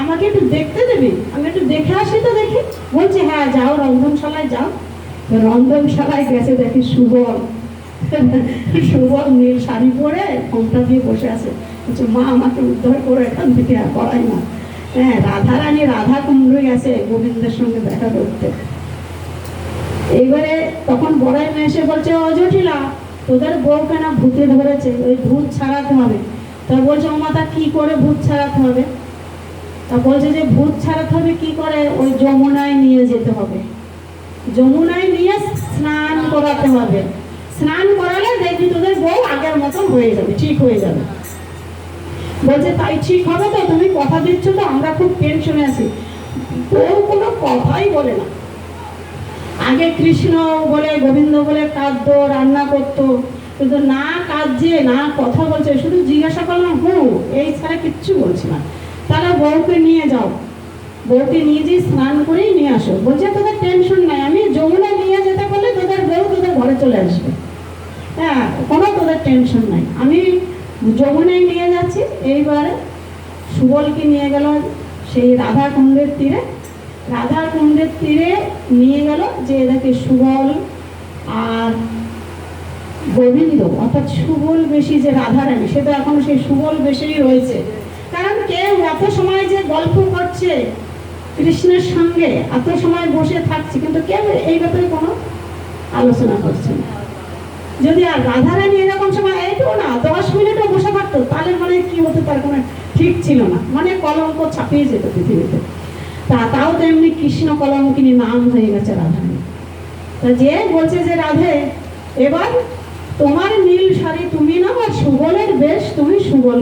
আমাকে একটু দেখতে দেবি, আমি একটু দেখে আসি তো দেখি। বলছে, হ্যাঁ যাও, রন্ধনশালায় যাও। রন্ধনশালায় গেছে, দেখি সুবল, সুবল নীল শাড়ি পরে ঘোমটা দিয়ে বসে আছে। বলছে, মা আমাকে উদ্ধার করে এখান থেকে, আর করাই না। হ্যাঁ, রাধারানী রাধা কুণ্ডে গেছে গোবিন্দের সঙ্গে দেখা করতে। এইবারে তখন বড়াই মেয়ে এসে বলছে, ও জটিলা তোদের বউকে না ভূতে ধরেছে, ওই ভূত ছাড়াতে হবে। তা বলছে, ও মাতা কি করে ভূত ছাড়াতে হবে? তা বলছে যে ভূত ছাড়াতে হবে কি করে, ওই যমুনায় নিয়ে যেতে হবে, যমুনায় নিয়ে স্নান করাতে হবে, স্নান করালে দেখবি তোদের বউ আগের মতন হয়ে যাবে, ঠিক হয়ে যাবে। বলছে, তাই ঠিক হবে তো, তুমি কথা দিচ্ছ তো, আমরা খুব টেনশনে আছি। বউ কোনো কথাই বলে না, আগে কৃষ্ণ বলে গোবিন্দ বলে কাঁদতো, রান্না করতো, কিন্তু না কাঁদছে না কথা বলছে, শুধু জিজ্ঞাসা করলাম এই ছাড়া কিচ্ছু বলছে না। তাহলে বউকে নিয়ে যাও, বউকে নিয়ে যেয়ে স্নান করেই নিয়ে আসো। বলছে, তোদের টেনশন নাই, আমি যমুনা নিয়ে যেতে বললে তোদের বউ তোদের ঘরে চলে আসবে, হ্যাঁ কোনো তোদের টেনশন নাই, আমি যমুনায় নিয়ে যাচ্ছি। এইবারে সুবলকে নিয়ে গেল সেই রাধা কুণ্ডের তীরে, রাধা কুণ্ডের তীরে নিয়ে গেল, যে এদেরকে সুবল আর গোবিন্দ, অর্থাৎ সুবল বেশি যে রাধারানী, সে তো এখন সেই সুবল বেশিই রয়েছে। কারণ কেউ এত সময় যে গল্প করছে কৃষ্ণের সঙ্গে, এত সময় বসে থাকছে, কিন্তু কেউ এই ব্যাপারে কোনো আলোচনা করছে না। যদি আর রাধারানী এরকম সময় এইটুকু না 10 মিনিটও বসে থাকতো, তাহলে মানে কি হতো তার কোনো ঠিক ছিল না, মানে কলঙ্ক ছাপিয়ে যেত পৃথিবীতে। তাও তো এমনি কৃষ্ণ কলঙ্কিনী নাম হয়ে গেছে রাধারানী। তা যে বলছে যে, রাধে এবার তোমার নীল শাড়ি তুমি না, আর সুবলের বেশ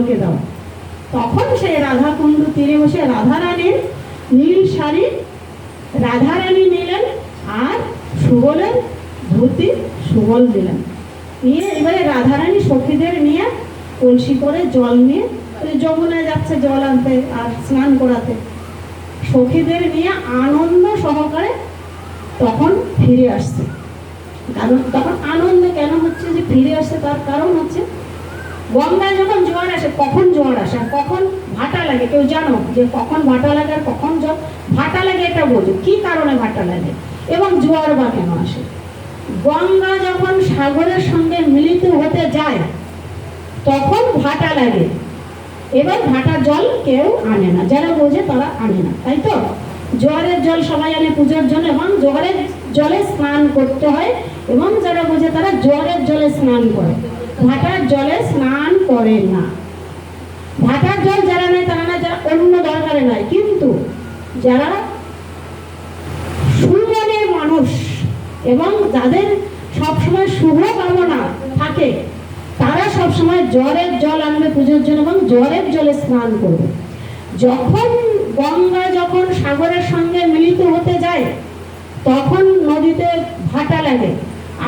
জলকে দাও। তখন সেই রাধাকুণ্ড তীরে বসে রাধারানীর নীল শাড়ি রাধারানী নিলেন, আর সুবলের ধুতি সুবল দিলেন। নিয়ে এবারে রাধারানী সখীদের নিয়ে কলসি করে জল নিয়ে যমুনায় যাচ্ছে জল আনতে আর স্নান করাতে। সখীদের নিয়ে আনন্দ সহকারে তখন ফিরে আসছে। কারণ তখন আনন্দ কেন হচ্ছে যে ফিরে আসছে, তার কারণ হচ্ছে গঙ্গায় যখন জোয়ার আসে, কখন জোয়ার আসে আর কখন ভাটা লাগে, কেউ জানো যে কখন ভাটা লাগে আর কখন জল ভাটা লাগে, এটা বোঝো কি কারণে ভাটা লাগে এবং জোয়ার বা কেন আসে। গঙ্গা যখন সাগরের সঙ্গে মিলিত হতে যায় তখন ভাটা লাগে। এবার ভাটার জল কেউ আনে না, যারা বোঝে তারা আনে না, তাই তো। জোয়ারের জল সবাই আনে পুজোর জন্য এবং জোয়ারের জলে স্নান করতে হয়, এবং যারা বোঝে তারা জোয়ারের জলে স্নান করে, ভাটার জলে স্নান করে না। ভাটার জল যারা নেয় তারা না, যারা অন্য দরকারে নেয়। কিন্তু যারা সুমনের মানুষ এবং যাদের সবসময় শুভ কামনা থাকে, তারা সবসময় জ্বরের জল আনবে পুজোর জন্য এবং জ্বরের জলে স্নান করবে। যখন গঙ্গা যখন সাগরের সঙ্গে মিলিত হতে যায় তখন নদীতে ভাটা লাগে।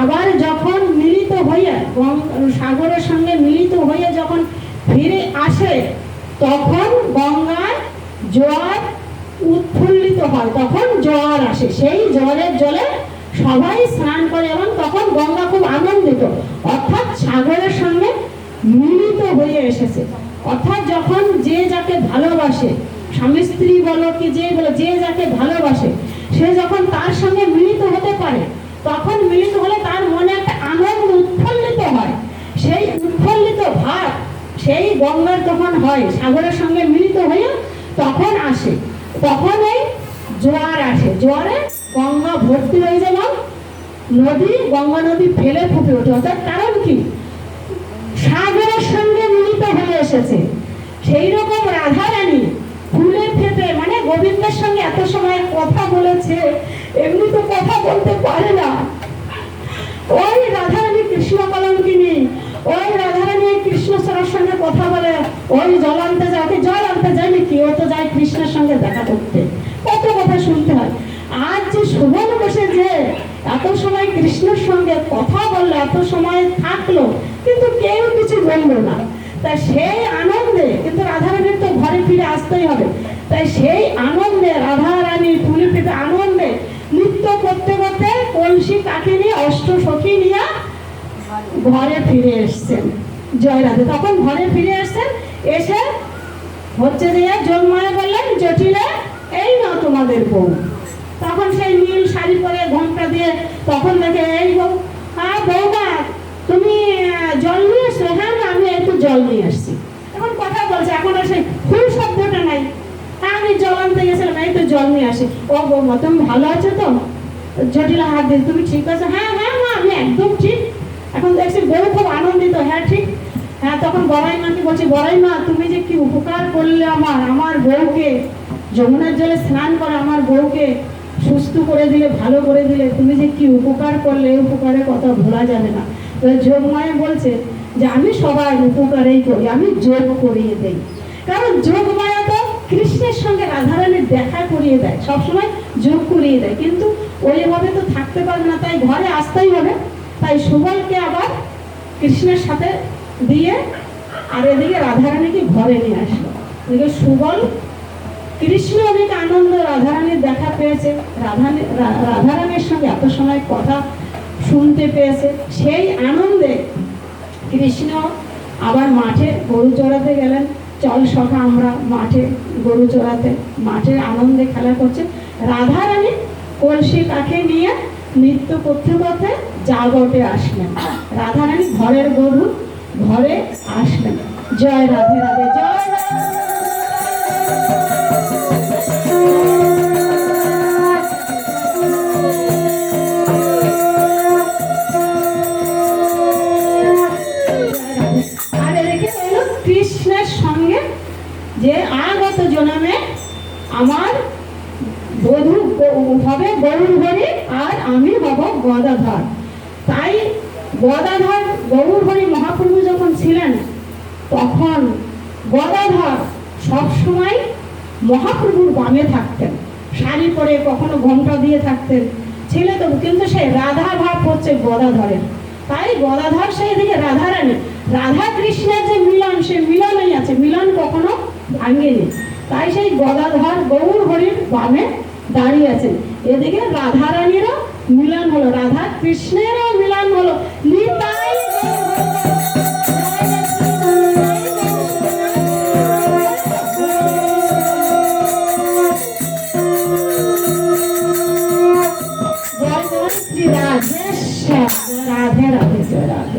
আবার যখন মিলিত হয়ে সাগরের সঙ্গে মিলিত হয়ে যখন ফিরে আসে তখন গঙ্গায় জোয়ার উৎফুল্লিত হয়, তখন জোয়ার আসে। সেই জলের জলে সবাই স্নান করে এবং তখন গঙ্গা খুব আনন্দিত, অর্থাৎ সাগরের সঙ্গে মিলিত হয়ে এসেছে। অর্থাৎ যখন যে যাকে ভালোবাসে, স্বামী স্ত্রী বলো কি যে বলো, যে যাকে ভালোবাসে সে যখন তার সঙ্গে মিলিত হতে পারে তখন মিলিত হলে তার মনে একটা আনন্দ উৎফুল্লিত হয়। সেই উৎফুল্লিত ভাব সেই গঙ্গার যখন হয় সাগরের সঙ্গে মিলিত হয়ে তখন আসে, তখন এই জোয়ার আসে। জোয়ারে গঙ্গা ভর্তি হয়ে যাবে, নদী গঙ্গা নদী ফেলে ফুটে ওঠে। অর্থাৎ কারণ কি, সাগরের সঙ্গে মিলিত হয়ে এসেছে। সেই রকম রাধারানী ফুলে ফেপে, মানে গোবিন্দের সঙ্গে এত সময় কথা বলেছে, এমনি তো কথা বলতে পারে না। ওই রাধারানী কৃষ্ণ কলঙ্কিনী, ওই রাধারানী কৃষ্ণেশ্বরের সঙ্গে কথা বলে, ওই জল আনতে যায়, ওকে জল আনতে যায়নি কি, ও তো যায় কৃষ্ণের সঙ্গে দেখা করতে। কত কথা শুনতে হয়। আজ যে সুবল বসে যে এত সময় কৃষ্ণের সঙ্গে কথা বললো, এত সময় থাকলো, কিন্তু কেউ কিছু বললো না। তাই সেই আনন্দে, কিন্তু রাধারানীর তো ঘরে ফিরে আসতেই হবে, তাই সেই আনন্দে রাধারানী ফুলে ফেপে আনন্দে নৃত্য করতে করতে কলসি কাঠি নিয়ে অষ্টসখী নিয়ে ঘরে ফিরে এসছেন। জয় রাধে। তখন ঘরে ফিরে এসছেন, এসে হচ্ছে যে যোগমায়া বললেন, জটিলে এই না তোমাদের বউ। তখন সেই নীল শাড়ি পরে ঘোমটা দিয়ে তখন দেখে, এই বউ, হ্যাঁ বৌমা তুমি জল নিয়ে এসছো? হ্যাঁ না আমি একটু জল নিয়ে আসছি। এখন কথা বলছে, এখন আর সেই ফুল শব্দটা নাই। হ্যাঁ আমি জল আনতে গেছিলাম, এই তো জল নিয়ে আসি। ও বৌমা তুমি ভালো আছো তো? জটিলা হাত দিয়ে, তুমি ঠিক আছো? হ্যাঁ হ্যাঁ মা আমি একদম ঠিক। এখন দেখছি বউ খুব আনন্দিত, হ্যাঁ ঠিক। হ্যাঁ তখন বড়াই মাকে বলছি, বড়াই মা তুমি যে কি উপকার করলে আমার বউকে, যমুনার জলে স্নান করে আমার বউকে সুস্থ করে দিলে, ভালো করে দিলে, তুমি যে কি উপকার করলে, এই উপকারের কথা ভোলা যাবে না। তো যোগমায়া বলছে যে আমি সবার উপকারেই করি, আমি যোগ করিয়ে দেই। কারণ যোগমায়া তো কৃষ্ণের সঙ্গে রাধারানীর দেখা করিয়ে দেয়, সবসময় যোগ করিয়ে দেয়, কিন্তু ওইভাবে তো থাকতে পারবে না, তাই ঘরে আসতেই হবে। তাই সুবলকে আবার কৃষ্ণের সাথে দিয়ে আর এদিকে রাধারানীকে ঘরে নিয়ে আসলো। এদিকে সুবল কৃষ্ণ অনেক আনন্দ, রাধারানীর দেখা পেয়েছে, রাধারানীর সঙ্গে এত সময় কথা শুনতে পেয়েছে। সেই আনন্দে কৃষ্ণ আবার মাঠে গরু চড়াতে গেলেন। চল সখা আমরা মাঠে গরু চড়াতে, মাঠে আনন্দে খেলা করছে। রাধারানী কলসি কাঠে নিয়ে নৃত্য করতে করতে জাগটে আসলেন। রাধারানী ঘরের গরু ঘরে আসলেন। জয় রাধে রাধে, জয় রাধে। কৃষ্ণের সঙ্গে যে আগত জন্মে আমার বধূ হবে গৌর হরি আর আমি হব গদাধর। তাই গদাধর গৌর হরি মহাপ্রভু যখন ছিলেন তখন গদাধর সবসময় মহাপ্রভুর বামে থাকতেন, শাড়ি পরে কখনো ঘোমটা দিয়ে থাকতেন, ছেলে তো কিন্তু সে রাধা ভাব হচ্ছে গদাধরের। তাই গদাধর সেই দিকে রাধারানী, রাধা কৃষ্ণের যে মিলন, সে মিলনই আছে, মিলন কখনো ভাঙেনি। তাই সেই গদাধর গৌর হরির বামে দাঁড়িয়ে আছেন। এদিকে রাধারানীরও মিলন হলো, রাধা কৃষ্ণেরও মিলন হলো। নিতাই শ্রী রাধেশ্বর, রাধে রাধে, জয় রাধে।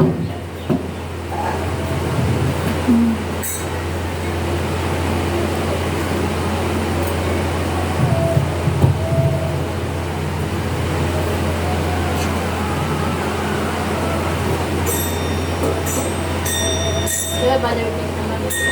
এবার বাজাবে কৃষ্ণ বাজাচ্ছে।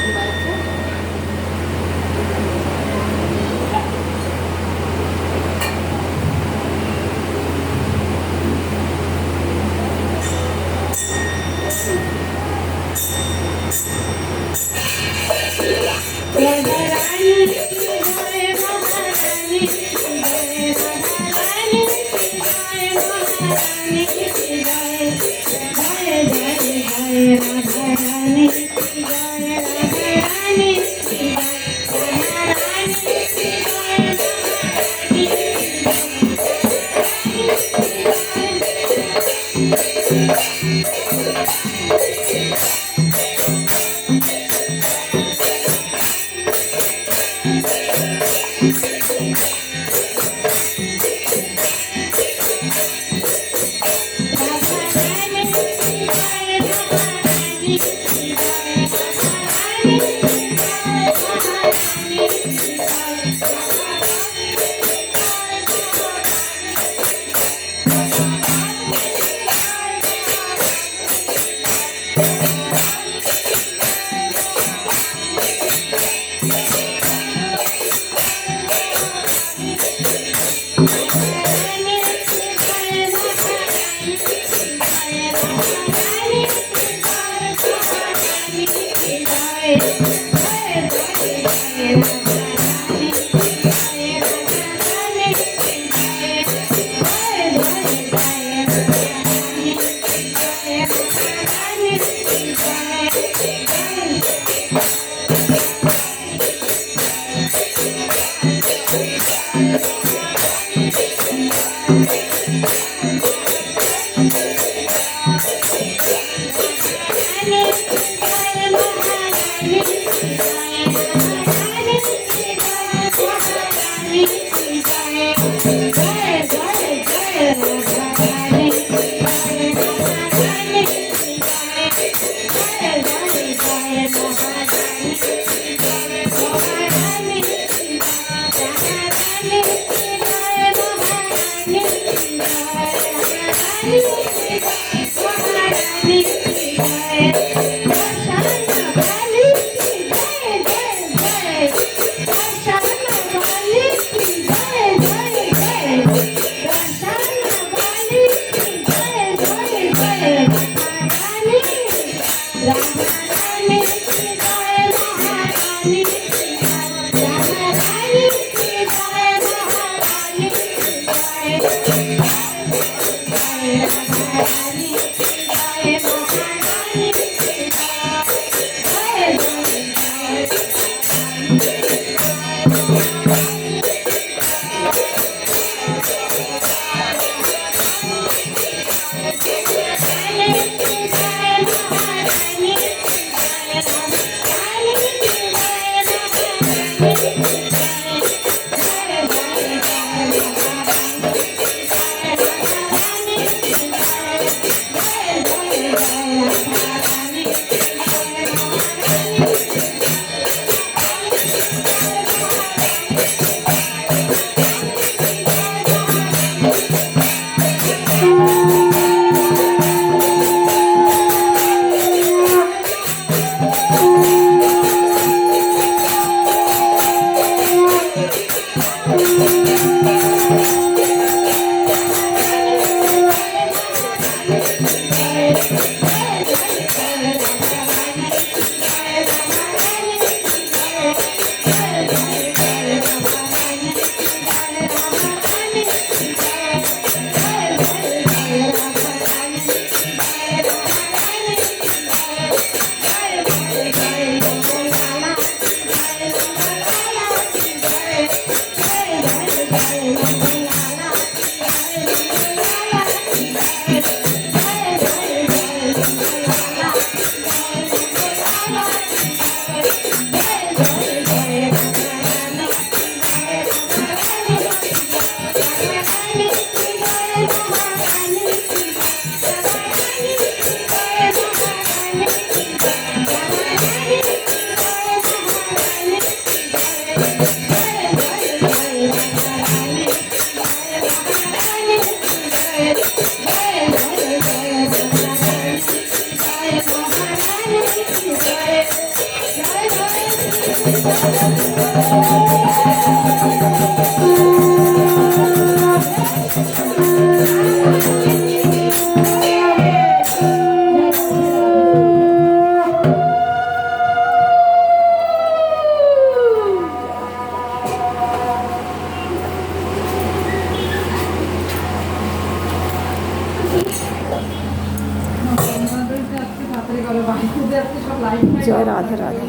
জয় রাধে রাধে,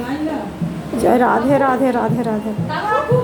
জয় রাধে রাধে রাধে রাধে। দাদা খুব